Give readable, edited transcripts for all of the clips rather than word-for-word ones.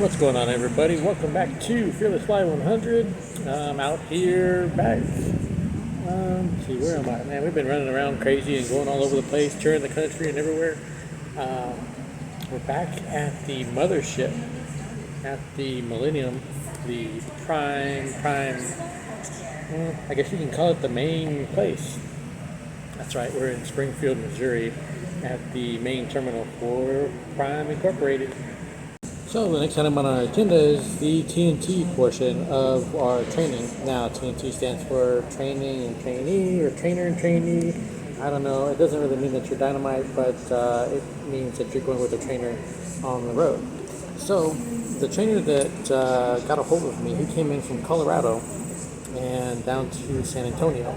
What's going on, everybody? Welcome back to Fearless Fly 100. I'm out here back. Let's see, where am I? Man, we've been running around crazy and going all over the place, touring the country and everywhere. We're back at the mothership, at the Millennium, the prime, I guess you can call it the main place. That's right, we're in Springfield, Missouri at the main terminal for Prime Incorporated. So the next item on our agenda is the TNT portion of our training. Now TNT stands for training and trainee, or trainer and trainee. I don't know, it doesn't really mean that you're dynamite, but it means that you're going with a trainer on the road. So the trainer that got a hold of me, he came in from Colorado and down to San Antonio.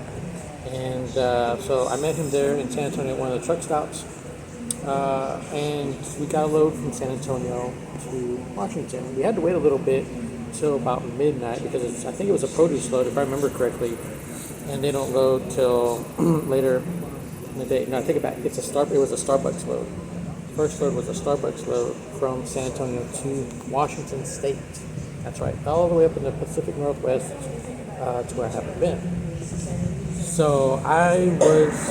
And so I met him there in San Antonio at one of the truck stops. And we got a load from San Antonio to Washington. We had to wait a little bit till about midnight because I think it was a produce load, if I remember correctly, and they don't load till later in the day. No, I take it back. It was a Starbucks load. First load was a Starbucks load from San Antonio to Washington State. That's right, all the way up in the Pacific Northwest to where I haven't been. So I was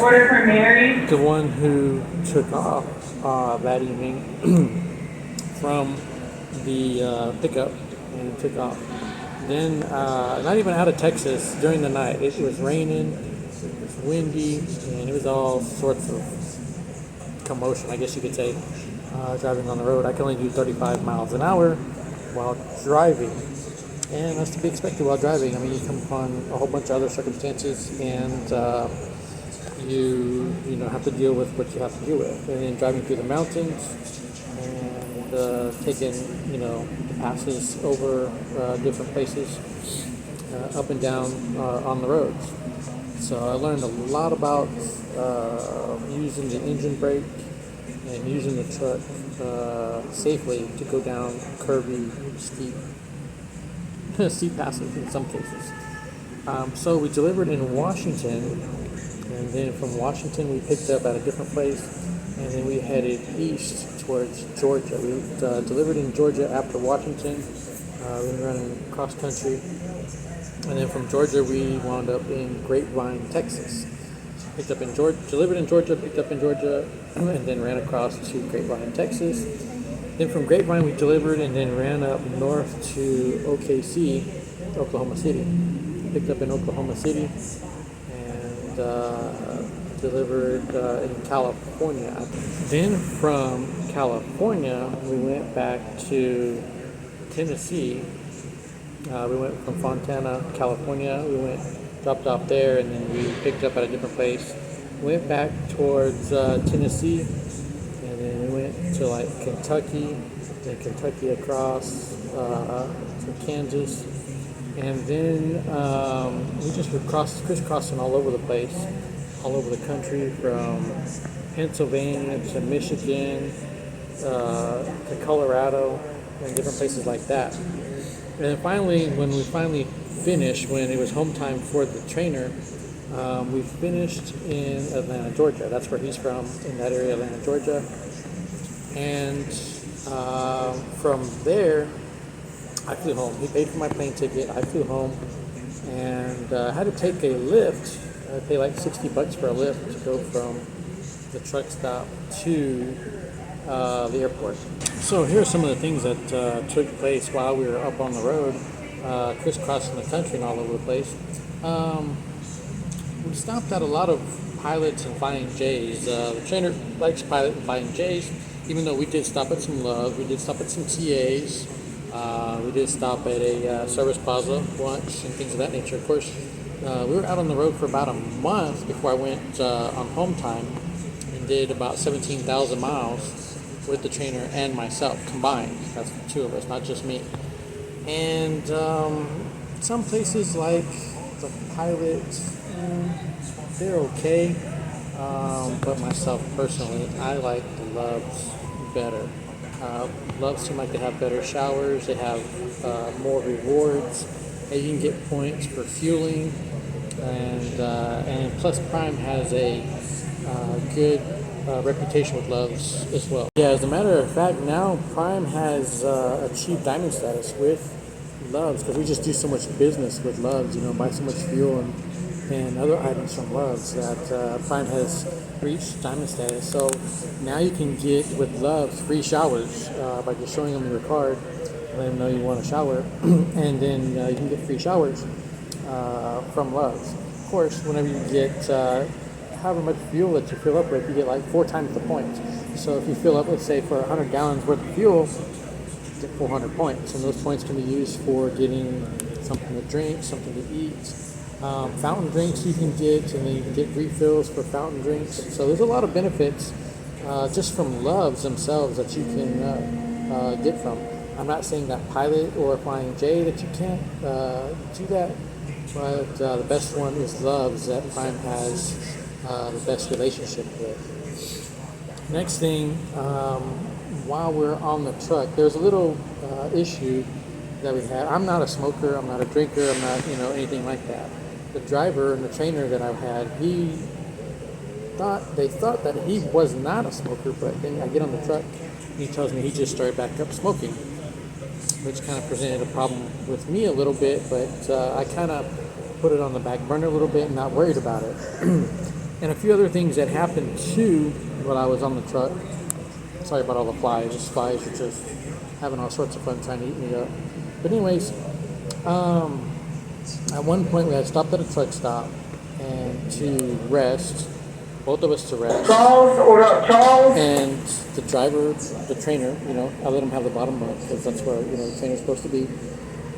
the one who took off that evening from the pickup and took off. Then, not even out of Texas during the night. It was raining, it was windy, and it was all sorts of commotion, I guess you could say, driving on the road. I can only do 35 miles an hour while driving. And that's to be expected while driving. I mean, you come upon a whole bunch of other circumstances, and you have to deal with what you have to deal with. And then driving through the mountains and taking the passes over different places, up and down on the roads. So I learned a lot about using the engine brake and using the truck safely to go down curvy, steep passes in some cases. So we delivered in Washington, and then from Washington we picked up at a different place, and then we headed east towards Georgia. We delivered in Georgia after Washington. We were running cross country, and then from Georgia we wound up in Grapevine, Texas. Delivered in Georgia, picked up in Georgia, and then ran across to Grapevine, Texas. Then from Grapevine we delivered and then ran up north to OKC, Oklahoma City. Picked up in Oklahoma City and delivered in California. Then from California we went back to Tennessee. We went from Fontana, California. We dropped off there, and then we picked up at a different place. Went back towards Tennessee, and then we went to like Kentucky, then Kentucky across to Kansas, and then we just were crisscrossing all over the place, all over the country, from Pennsylvania to Michigan to Colorado, and different places like that. And then finally, when we finished, when it was home time for the trainer, we finished in Atlanta, Georgia. That's where he's from, in that area, Atlanta, Georgia. And from there, I flew home. He paid for my plane ticket. I flew home, and I had to take a lift. I paid like $60 for a lift to go from the truck stop to the airport. So here are some of the things that took place while we were up on the road, crisscrossing the country and all over the place. We stopped at a lot of pilots and flying J's. The trainer likes pilot and flying J's, even though we did stop at some Loves, we did stop at some TAs, we did stop at a service plaza once and things of that nature. Of course, we were out on the road for about a month before I went on home time and did about 17,000 miles with the trainer and myself combined. That's the two of us, not just me. And some places like the pilots, they're okay, but myself personally, I like the Loves better. Loves seem like they have better showers, they have more rewards, and you can get points for fueling, and plus Prime has a good reputation with Loves as well. Yeah, as a matter of fact, now Prime has achieved diamond status with Loves because we just do so much business with Loves, buy so much fuel and other items from Loves that Prime has reached diamond status. So now you can get with Loves free showers by just showing them your card, let them know you want a shower, and then you can get free showers from Loves. Of course, whenever you get however much fuel that you fill up with, you get like 4 times the points. So if you fill up, let's say, for 100 gallons worth of fuel, you get 400 points, and those points can be used for getting something to drink, something to eat. Fountain drinks you can get, and then you can get refills for fountain drinks. So there's a lot of benefits just from Loves themselves that you can get from. I'm not saying that Pilot or Flying J that you can't do that, but the best one is Loves that Prime has the best relationship with. Next thing, while we're on the truck, there's a little issue that we had. I'm not a smoker, I'm not a drinker, I'm not anything like that. The driver and the trainer that I've had, they thought that he was not a smoker, but then I get on the truck and he tells me he just started back up smoking, which kind of presented a problem with me a little bit, but I kind of put it on the back burner a little bit and not worried about it. And a few other things that happened too while I was on the truck. Sorry about all the flies. These flies are just having all sorts of fun trying to eat me up. But anyways, at one point we had stopped at a truck stop and to rest, both of us to rest. Charles. And the driver, the trainer, I let him have the bottom bunk because that's where the trainer's supposed to be.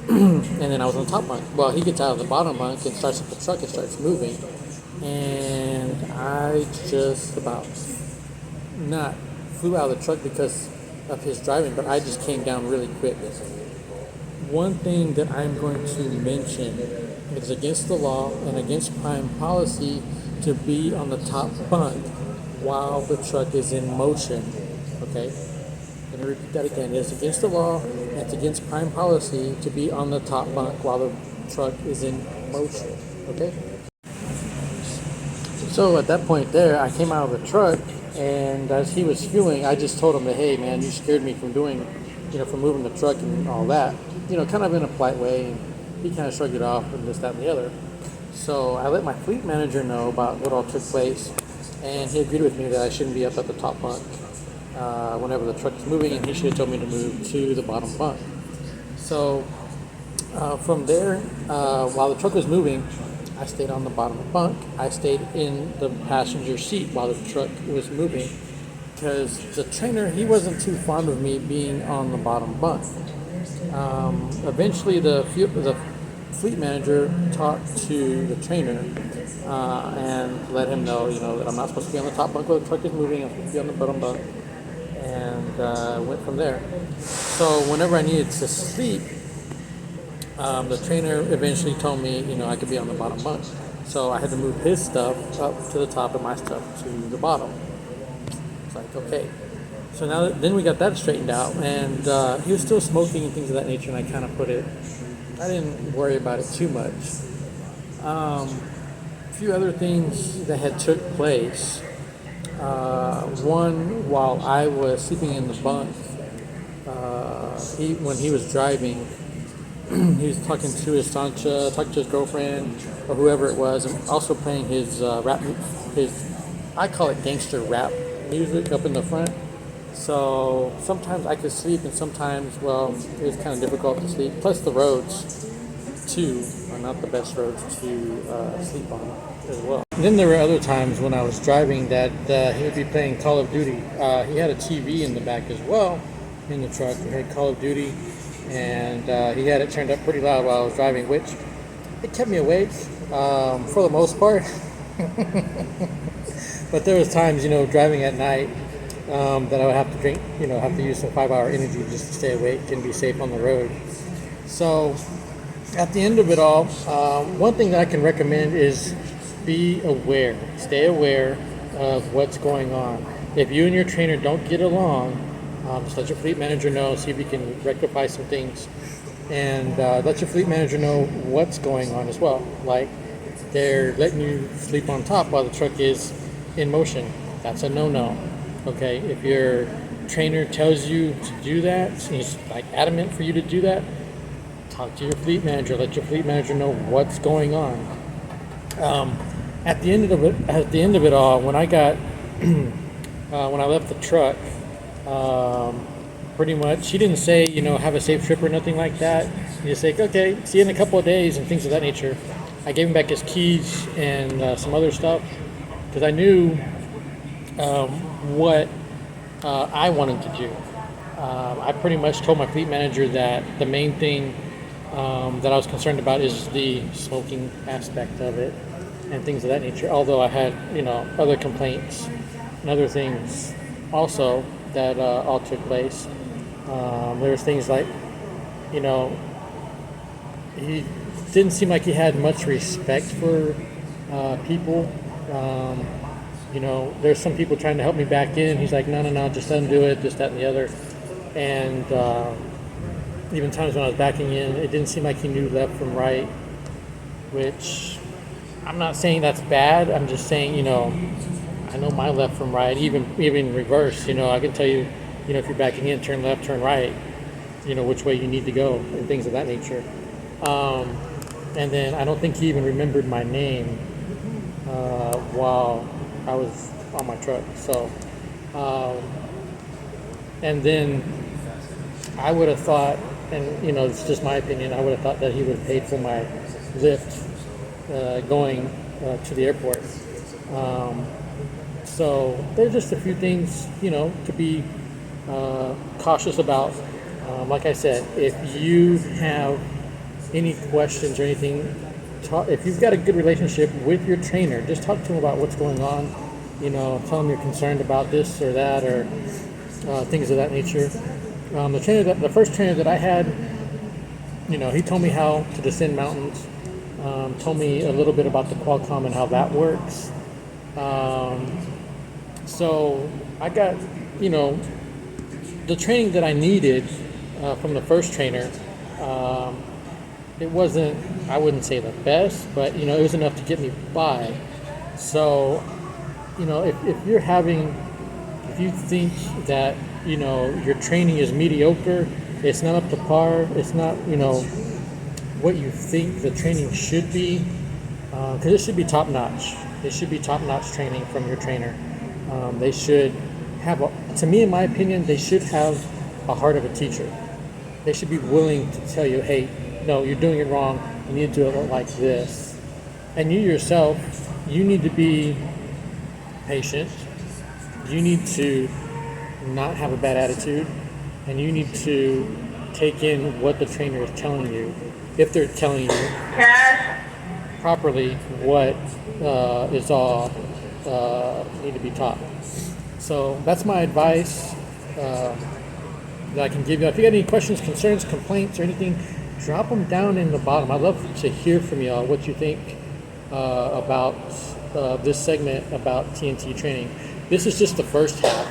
And then I was on the top bunk. Well, he gets out of the bottom bunk and starts up the truck and starts moving. And I just about not flew out of the truck because of his driving, but I just came down really quick. One thing that I'm going to mention is against the law and against Prime policy to be on the top bunk while the truck is in motion. Okay? I'm going to repeat that again. It's against the law and it's against Prime policy to be on the top bunk while the truck is in motion. Okay? So at that point there, I came out of the truck, and as he was fueling, I just told him that, hey man, you scared me from doing, from moving the truck and all that, kind of in a polite way, and he kind of shrugged it off and this, that, and the other. So I let my fleet manager know about what all took place, and he agreed with me that I shouldn't be up at the top bunk whenever the truck is moving, and he should have told me to move to the bottom bunk. So from there, while the truck was moving, I stayed on the bottom bunk. I stayed in the passenger seat while the truck was moving because the trainer, he wasn't too fond of me being on the bottom bunk. Eventually, the fleet manager talked to the trainer and let him know, that I'm not supposed to be on the top bunk while the truck is moving. I'm supposed to be on the bottom bunk, and went from there. So whenever I needed to sleep, the trainer eventually told me, I could be on the bottom bunk. So I had to move his stuff up to the top and my stuff to the bottom. It's like, okay. So then we got that straightened out, and he was still smoking and things of that nature, and I didn't worry about it too much. A few other things that had took place. One, while I was sleeping in the bunk, when he was driving, he was talking to his Sancha, talking to his girlfriend, or whoever it was, and also playing his I call it gangster rap music up in the front. So sometimes I could sleep, and sometimes, it was kind of difficult to sleep. Plus the roads, too, are not the best roads to sleep on as well. And then there were other times when I was driving that he would be playing Call of Duty. He had a TV in the back as well in the truck. He had Call of Duty. And he had it turned up pretty loud while I was driving, which it kept me awake for the most part. But there was times, driving at night that I would have to drink, have to use some 5-hour energy just to stay awake and be safe on the road. So at the end of it all, one thing that I can recommend is be aware, stay aware of what's going on. If you and your trainer don't get along, just let your fleet manager know, see if you can rectify some things, and let your fleet manager know what's going on as well. Like, they're letting you sleep on top while the truck is in motion. that's a no-no. Okay, if your trainer tells you to do that, and he's like adamant for you to do that, talk to your fleet manager. Let your fleet manager know what's going on. At the end of it all, when I got when I left the truck, pretty much he didn't say have a safe trip or nothing like that. He just said okay, see you in a couple of days and things of that nature. I gave him back his keys and some other stuff because I knew what I wanted to do. I pretty much told my fleet manager that the main thing that I was concerned about is the smoking aspect of it and things of that nature. Although I had, other complaints and other things also that all took place. There was things like, he didn't seem like he had much respect for people. There's some people trying to help me back in. He's like, no, just let him do it, this, that, and the other. And even times when I was backing in, it didn't seem like he knew left from right, which I'm not saying that's bad. I'm just saying, I know my left from right, even reverse. I can tell you, if you're backing in, turn left, turn right, which way you need to go and things of that nature. And then I don't think he even remembered my name while I was on my truck. So, and then I would have thought, and it's just my opinion, I would have thought that he would have paid for my lift going to the airport. So there's just a few things, to be cautious about. Like I said, if you have any questions or anything, if you've got a good relationship with your trainer, just talk to him about what's going on. Tell him you're concerned about this or that or things of that nature. The first trainer that I had, he told me how to descend mountains. Told me a little bit about the Qualcomm and how that works. So I got, the training that I needed from the first trainer. It wasn't, I wouldn't say the best, but it was enough to get me by. So, if you think that your training is mediocre, it's not up to par, it's not what you think the training should be, because it should be top notch. It should be top notch training from your trainer. They should have, to me, in my opinion, they should have a heart of a teacher. They should be willing to tell you, hey, no, you're doing it wrong. You need to do it like this. And you yourself, you need to be patient. You need to not have a bad attitude. And you need to take in what the trainer is telling you. If they're telling you properly what is all need to be taught. So that's my advice that I can give you. If you got any questions, concerns, complaints, or anything, drop them down in the bottom. I'd love to hear from y'all what you think about this segment about TNT training. This is just the first half.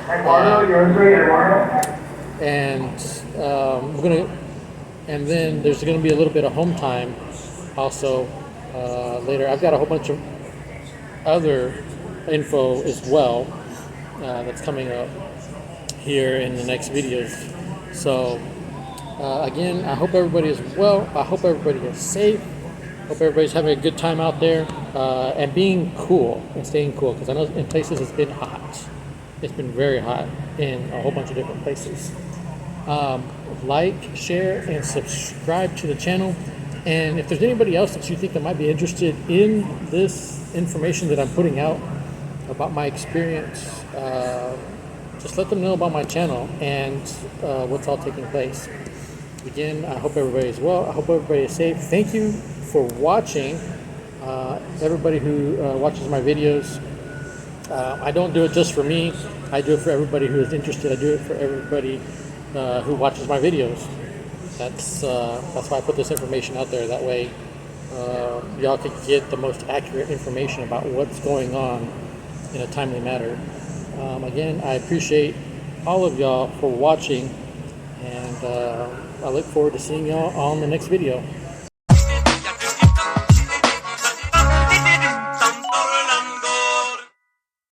And then there's going to be a little bit of home time also later. I've got a whole bunch of other info as well that's coming up here in the next videos. So again, I hope everybody is well. I hope everybody is safe. Hope everybody's having a good time out there and being cool and staying cool, because I know in places it's been hot. It's been very hot in a whole bunch of different places. Like, share, and subscribe to the channel. And if there's anybody else that you think that might be interested in this information that I'm putting out about my experience, just let them know about my channel and what's all taking place. Again, I hope everybody is well. I hope everybody is safe. Thank you for watching. Everybody who watches my videos. I don't do it just for me. I do it for everybody who is interested. I do it for everybody who watches my videos. That's why I put this information out there. That way, y'all can get the most accurate information about what's going on in a timely manner. Again, I appreciate all of y'all for watching, and I look forward to seeing y'all on the next video.